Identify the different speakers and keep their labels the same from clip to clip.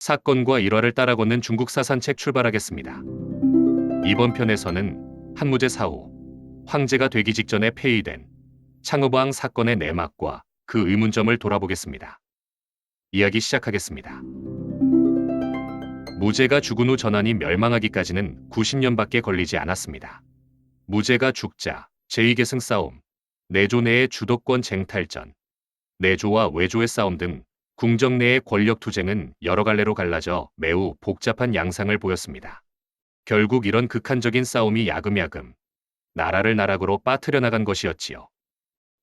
Speaker 1: 사건과 일화를 따라 걷는 중국 사산책 출발하겠습니다. 이번 편에서는 한무제 사후, 황제가 되기 직전에 폐위된 창의왕 사건의 내막과 그 의문점을 돌아보겠습니다. 이야기 시작하겠습니다. 무제가 죽은 후 전한이 멸망하기까지는 90년밖에 걸리지 않았습니다. 무제가 죽자 제2계승 싸움, 내조 내의 주도권 쟁탈전, 내조와 외조의 싸움 등 궁정 내의 권력 투쟁은 여러 갈래로 갈라져 매우 복잡한 양상을 보였습니다. 결국 이런 극한적인 싸움이 야금야금 나라를 나락으로 빠뜨려 나간 것이었지요.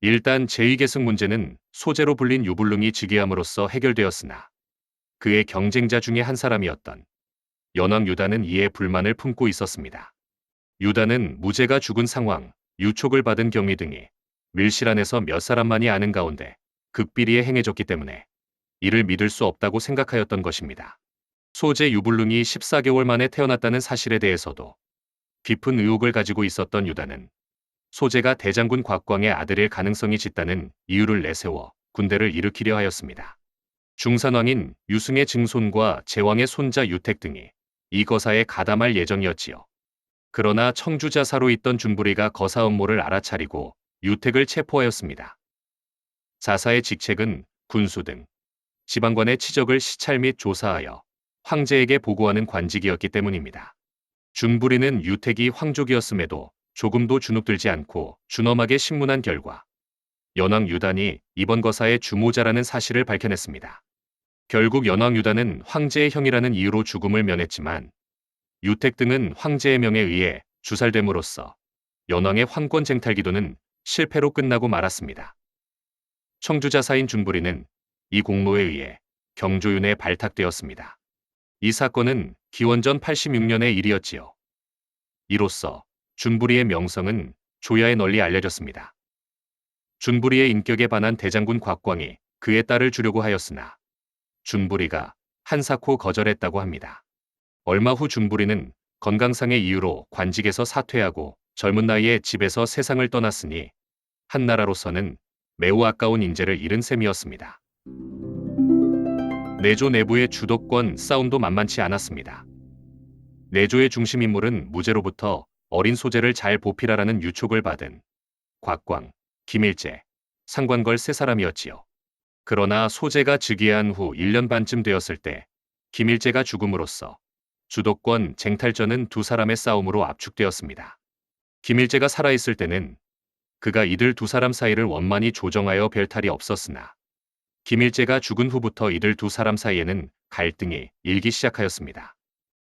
Speaker 1: 일단 제2계승 문제는 소재로 불린 유불능이 즉위함으로써 해결되었으나 그의 경쟁자 중에 한 사람이었던 연왕 유다는 이에 불만을 품고 있었습니다. 유다는 무제가 죽은 상황, 유촉을 받은 경위 등이 밀실 안에서 몇 사람만이 아는 가운데 극비리에 행해졌기 때문에 이를 믿을 수 없다고 생각하였던 것입니다. 소재 유불능이 14개월 만에 태어났다는 사실에 대해서도 깊은 의혹을 가지고 있었던 유다는 소재가 대장군 곽광의 아들일 가능성이 짙다는 이유를 내세워 군대를 일으키려 하였습니다. 중산왕인 유승의 증손과 제왕의 손자 유택 등이 이 거사에 가담할 예정이었지요. 그러나 청주자사로 있던 준부리가 거사 음모를 알아차리고 유택을 체포하였습니다. 자사의 직책은 군수 등 지방관의 치적을 시찰 및 조사하여 황제에게 보고하는 관직이었기 때문입니다. 준부리는 유택이 황족이었음에도 조금도 주눅들지 않고 준엄하게 신문한 결과 연왕 유단이 이번 거사의 주모자라는 사실을 밝혀냈습니다. 결국 연왕 유단은 황제의 형이라는 이유로 죽음을 면했지만 유택 등은 황제의 명에 의해 주살됨으로써 연왕의 황권 쟁탈 기도는 실패로 끝나고 말았습니다. 청주자사인 준부리는 이 공로에 의해 경조윤에 발탁되었습니다. 이 사건은 기원전 86년의 일이었지요. 이로써 준부리의 명성은 조야에 널리 알려졌습니다. 준부리의 인격에 반한 대장군 곽광이 그의 딸을 주려고 하였으나 준부리가 한사코 거절했다고 합니다. 얼마 후 준부리는 건강상의 이유로 관직에서 사퇴하고 젊은 나이에 집에서 세상을 떠났으니 한나라로서는 매우 아까운 인재를 잃은 셈이었습니다. 내조 내부의 주도권 싸움도 만만치 않았습니다. 내조의 중심 인물은 무제로부터 어린 소재를 잘 보필하라는 유촉을 받은 곽광, 김일재, 상관걸 세 사람이었지요. 그러나 소재가 즉위한 후 1년 반쯤 되었을 때 김일재가 죽음으로써 주도권 쟁탈전은 두 사람의 싸움으로 압축되었습니다. 김일재가 살아있을 때는 그가 이들 두 사람 사이를 원만히 조정하여 별 탈이 없었으나 김일재가 죽은 후부터 이들 두 사람 사이에는 갈등이 일기 시작하였습니다.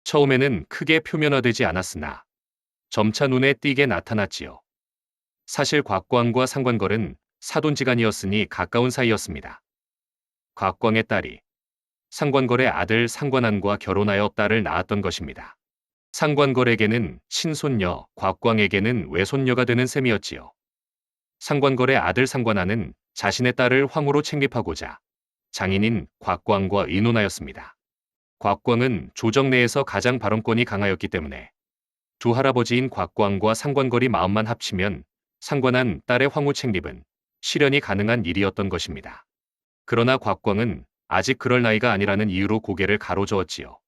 Speaker 1: 처음에는 크게 표면화되지 않았으나 점차 눈에 띄게 나타났지요. 사실 곽광과 상관걸은 사돈지간이었으니 가까운 사이였습니다. 곽광의 딸이 상관걸의 아들 상관안과 결혼하여 딸을 낳았던 것입니다. 상관걸에게는 친손녀, 곽광에게는 외손녀가 되는 셈이었지요. 상관걸의 아들 상관안은 자신의 딸을 황후로 책립하고자 장인인 곽광과 의논하였습니다. 곽광은 조정 내에서 가장 발언권이 강하였기 때문에 두 할아버지인 곽광과 상관걸이 마음만 합치면 상관안 딸의 황후 책립은 실현이 가능한 일이었던 것입니다. 그러나 곽광은 아직 그럴 나이가 아니라는 이유로 고개를 가로저었지요.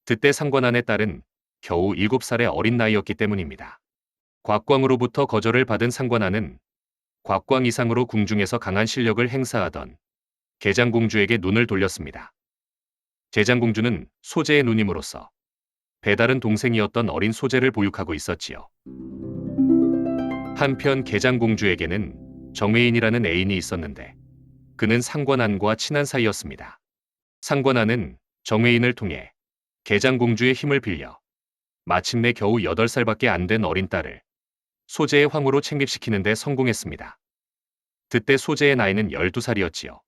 Speaker 1: 그때 상관안의 딸은 겨우 7살의 어린 나이였기 때문입니다. 곽광으로부터 거절을 받은 상관안은 곽광 이상으로 궁중에서 강한 실력을 행사하던 계장공주에게 눈을 돌렸습니다. 계장공주는 소재의 누님으로서 배다른 동생이었던 어린 소재를 보육하고 있었지요. 한편 계장공주에게는 정외인이라는 애인이 있었는데 그는 상관안과 친한 사이였습니다. 상관안은 정외인을 통해 계장공주의 힘을 빌려 마침내 겨우 8살밖에 안 된 어린 딸을 소재의 황후로 책립시키는 데 성공했습니다. 그때 소재의 나이는 12살이었지요.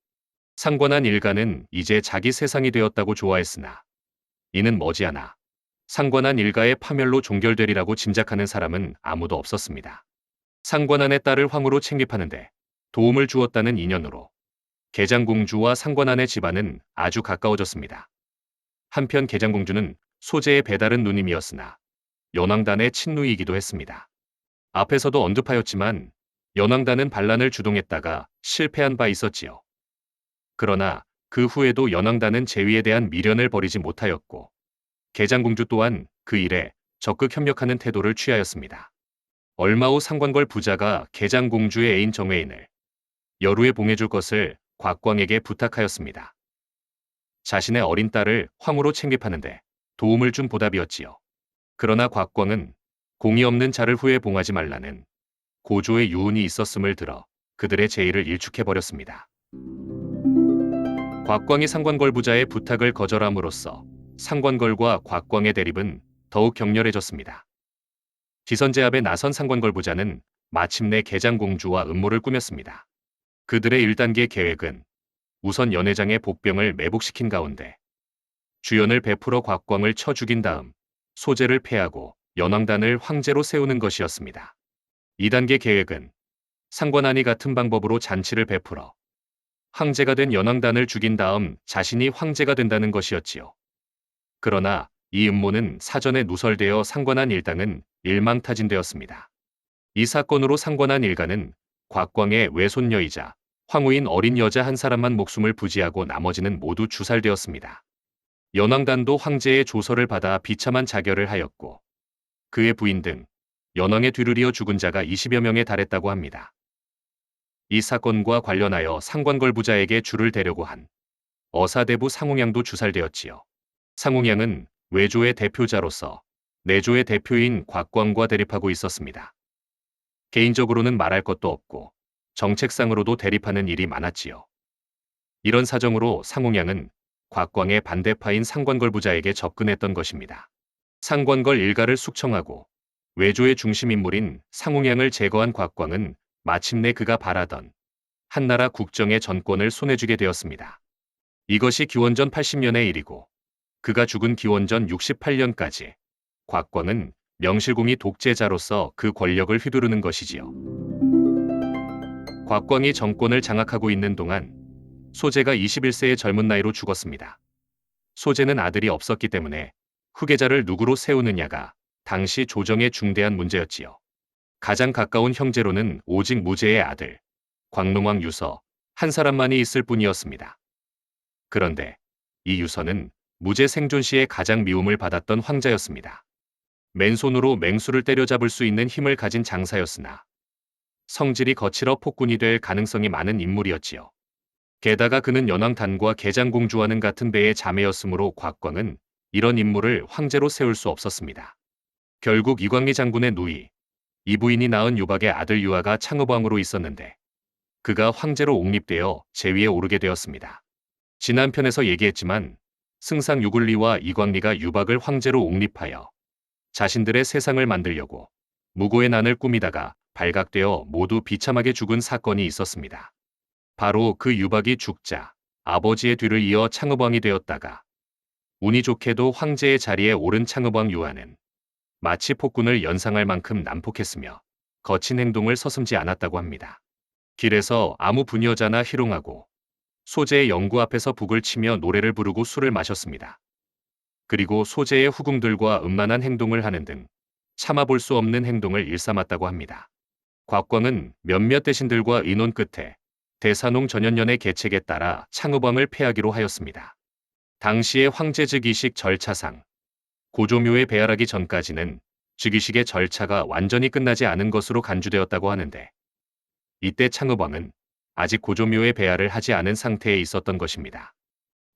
Speaker 1: 상관안 일가는 이제 자기 세상이 되었다고 좋아했으나 이는 머지않아 상관안 일가의 파멸로 종결되리라고 짐작하는 사람은 아무도 없었습니다. 상관안의 딸을 황후로 책립하는데 도움을 주었다는 인연으로 계장공주와 상관안의 집안은 아주 가까워졌습니다. 한편 계장공주는 소재의 배다른 누님이었으나 연왕단의 친누이이기도 했습니다. 앞에서도 언급하였지만 연왕단은 반란을 주동했다가 실패한 바 있었지요. 그러나 그 후에도 연왕단은 제위에 대한 미련을 버리지 못하였고 계장공주 또한 그 일에 적극 협력하는 태도를 취하였습니다. 얼마 후 상관걸 부자가 계장공주의 애인 정회인을 여루에 봉해줄 것을 곽광에게 부탁하였습니다. 자신의 어린 딸을 황후로 챙깁하는데 도움을 준 보답이었지요. 그러나 곽광은 공이 없는 자를 후에 봉하지 말라는 고조의 유언이 있었음을 들어 그들의 제의를 일축해버렸습니다. 곽광이 상관걸 부자의 부탁을 거절함으로써 상관걸과 곽광의 대립은 더욱 격렬해졌습니다. 지선제압에 나선 상관걸 부자는 마침내 계장공주와 음모를 꾸몄습니다. 그들의 1단계 계획은 우선 연회장의 복병을 매복시킨 가운데 주연을 베풀어 곽광을 쳐 죽인 다음 소재를 폐하고 연왕단을 황제로 세우는 것이었습니다. 2단계 계획은 상관안이 같은 방법으로 잔치를 베풀어 황제가 된 연왕단을 죽인 다음 자신이 황제가 된다는 것이었지요. 그러나 이 음모는 사전에 누설되어 상관안 일당은 일망타진되었습니다. 이 사건으로 상관안 일가는 곽광의 외손녀이자 황후인 어린 여자 한 사람만 목숨을 부지하고 나머지는 모두 주살되었습니다. 연왕단도 황제의 조서를 받아 비참한 자결을 하였고 그의 부인 등 연왕의 뒤를 이어 죽은 자가 20여 명에 달했다고 합니다. 이 사건과 관련하여 상관걸 부자에게 줄을 대려고 한 어사대부 상홍양도 주살되었지요. 상홍양은 외조의 대표자로서 내조의 대표인 곽광과 대립하고 있었습니다. 개인적으로는 말할 것도 없고 정책상으로도 대립하는 일이 많았지요. 이런 사정으로 상홍양은 곽광의 반대파인 상관걸 부자에게 접근했던 것입니다. 상관걸 일가를 숙청하고 외조의 중심인물인 상홍양을 제거한 곽광은 마침내 그가 바라던 한나라 국정의 전권을 손에 쥐게 되었습니다. 이것이 기원전 80년의 일이고 그가 죽은 기원전 68년까지 곽광은 명실공히 독재자로서 그 권력을 휘두르는 것이지요. 곽광이 정권을 장악하고 있는 동안 소재가 21세의 젊은 나이로 죽었습니다. 소재는 아들이 없었기 때문에 후계자를 누구로 세우느냐가 당시 조정의 중대한 문제였지요. 가장 가까운 형제로는 오직 무제의 아들, 광릉왕 유서 한 사람만이 있을 뿐이었습니다. 그런데 이 유서는 무제 생존 시에 가장 미움을 받았던 황자였습니다. 맨손으로 맹수를 때려잡을 수 있는 힘을 가진 장사였으나 성질이 거칠어 폭군이 될 가능성이 많은 인물이었지요. 게다가 그는 연왕단과 계장공주와는 같은 배의 자매였으므로 곽광은 이런 인물을 황제로 세울 수 없었습니다. 결국 이광리 장군의 누이, 이부인이 낳은 유박의 아들 유아가 창업왕으로 있었는데 그가 황제로 옹립되어 제위에 오르게 되었습니다. 지난 편에서 얘기했지만 승상 유굴리와 이광리가 유박을 황제로 옹립하여 자신들의 세상을 만들려고 무고의 난을 꾸미다가 발각되어 모두 비참하게 죽은 사건이 있었습니다. 바로 그 유박이 죽자 아버지의 뒤를 이어 창업왕이 되었다가 운이 좋게도 황제의 자리에 오른 창업왕 유아는 마치 폭군을 연상할 만큼 난폭했으며 거친 행동을 서슴지 않았다고 합니다. 길에서 아무 부녀자나 희롱하고 소재의 영구 앞에서 북을 치며 노래를 부르고 술을 마셨습니다. 그리고 소재의 후궁들과 음란한 행동을 하는 등 참아볼 수 없는 행동을 일삼았다고 합니다. 곽광은 몇몇 대신들과 의논 끝에 대산홍 전현년의 계책에 따라 창업왕을 폐하기로 하였습니다. 당시의 황제 즉위식 절차상 고조묘에 배할하기 전까지는 즉위식의 절차가 완전히 끝나지 않은 것으로 간주되었다고 하는데 이때 창업왕은 아직 고조묘에 배할을 하지 않은 상태에 있었던 것입니다.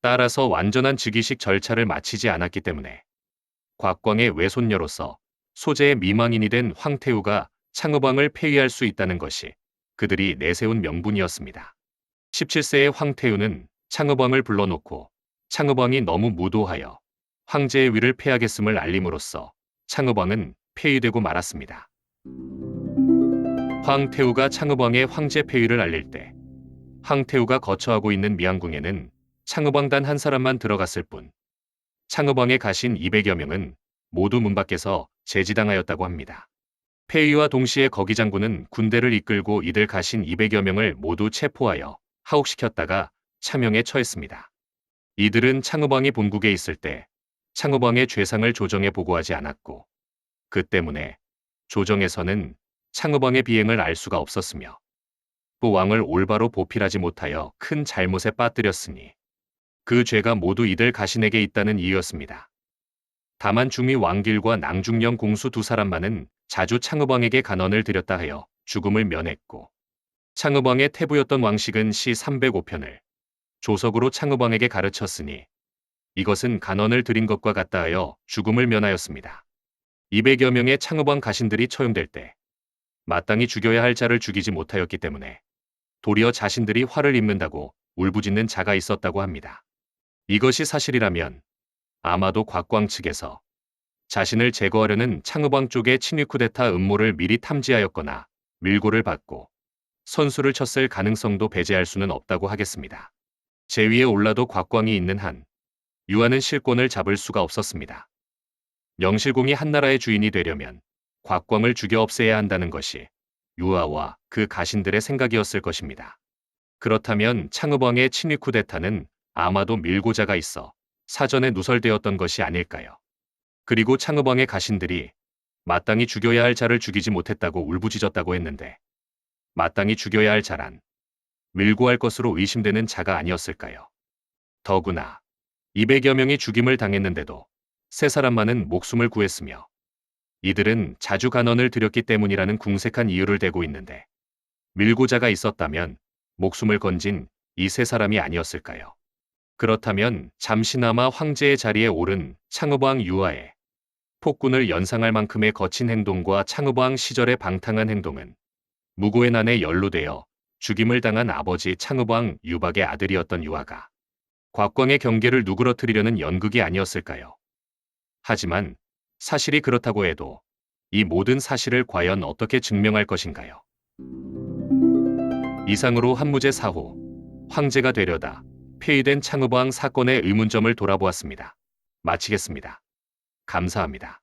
Speaker 1: 따라서 완전한 즉위식 절차를 마치지 않았기 때문에 곽광의 외손녀로서 소재의 미망인이 된 황태우가 창업왕을 폐위할 수 있다는 것이 그들이 내세운 명분이었습니다. 17세의 황태우는 창업왕을 불러놓고 창업왕이 너무 무도하여 황제의 위를 폐하겠음을 알림으로써 창업왕은 폐위되고 말았습니다. 황태우가 창업왕의 황제 폐위를 알릴 때 황태우가 거처하고 있는 미항궁에는 창업왕 단 한 사람만 들어갔을 뿐 창업왕의 가신 200여 명은 모두 문 밖에서 제지당하였다고 합니다. 폐위와 동시에 거기 장군은 군대를 이끌고 이들 가신 200여 명을 모두 체포하여 하옥시켰다가 차명에 처했습니다. 이들은 창업왕이 본국에 있을 때 창업왕의 죄상을 조정에 보고하지 않았고 그 때문에 조정에서는 창업왕의 비행을 알 수가 없었으며 또 왕을 올바로 보필하지 못하여 큰 잘못에 빠뜨렸으니 그 죄가 모두 이들 가신에게 있다는 이유였습니다. 다만 중위 왕길과 낭중령 공수 두 사람만은 자주 창읍왕에게 간언을 드렸다 하여 죽음을 면했고, 창읍왕의 태부였던 왕식은 시 305편을 조석으로 창읍왕에게 가르쳤으니 이것은 간언을 드린 것과 같다 하여 죽음을 면하였습니다. 200여 명의 창읍왕 가신들이 처형될 때 마땅히 죽여야 할 자를 죽이지 못하였기 때문에 도리어 자신들이 화를 입는다고 울부짖는 자가 있었다고 합니다. 이것이 사실이라면 아마도 곽광 측에서 자신을 제거하려는 창읍왕 쪽의 친위 쿠데타 음모를 미리 탐지하였거나 밀고를 받고 선수를 쳤을 가능성도 배제할 수는 없다고 하겠습니다. 제위에 올라도 곽광이 있는 한 유아는 실권을 잡을 수가 없었습니다. 영실공이 한나라의 주인이 되려면 곽광을 죽여 없애야 한다는 것이 유아와 그 가신들의 생각이었을 것입니다. 그렇다면 창읍왕의 친위 쿠데타는 아마도 밀고자가 있어 사전에 누설되었던 것이 아닐까요? 그리고 창읍왕의 가신들이 마땅히 죽여야 할 자를 죽이지 못했다고 울부짖었다고 했는데 마땅히 죽여야 할 자란 밀고할 것으로 의심되는 자가 아니었을까요? 더구나 200여 명이 죽임을 당했는데도 세 사람만은 목숨을 구했으며 이들은 자주 간언을 드렸기 때문이라는 궁색한 이유를 대고 있는데 밀고자가 있었다면 목숨을 건진 이 세 사람이 아니었을까요? 그렇다면 잠시나마 황제의 자리에 오른 창읍왕 유아의 폭군을 연상할 만큼의 거친 행동과 창읍왕 시절의 방탕한 행동은 무고의 난에 연루되어 죽임을 당한 아버지 창읍왕 유박의 아들이었던 유아가 곽광의 경계를 누그러뜨리려는 연극이 아니었을까요? 하지만 사실이 그렇다고 해도 이 모든 사실을 과연 어떻게 증명할 것인가요? 이상으로 한무제 사후 황제가 되려다 폐위된 창읍왕 사건의 의문점을 돌아보았습니다. 마치겠습니다. 감사합니다.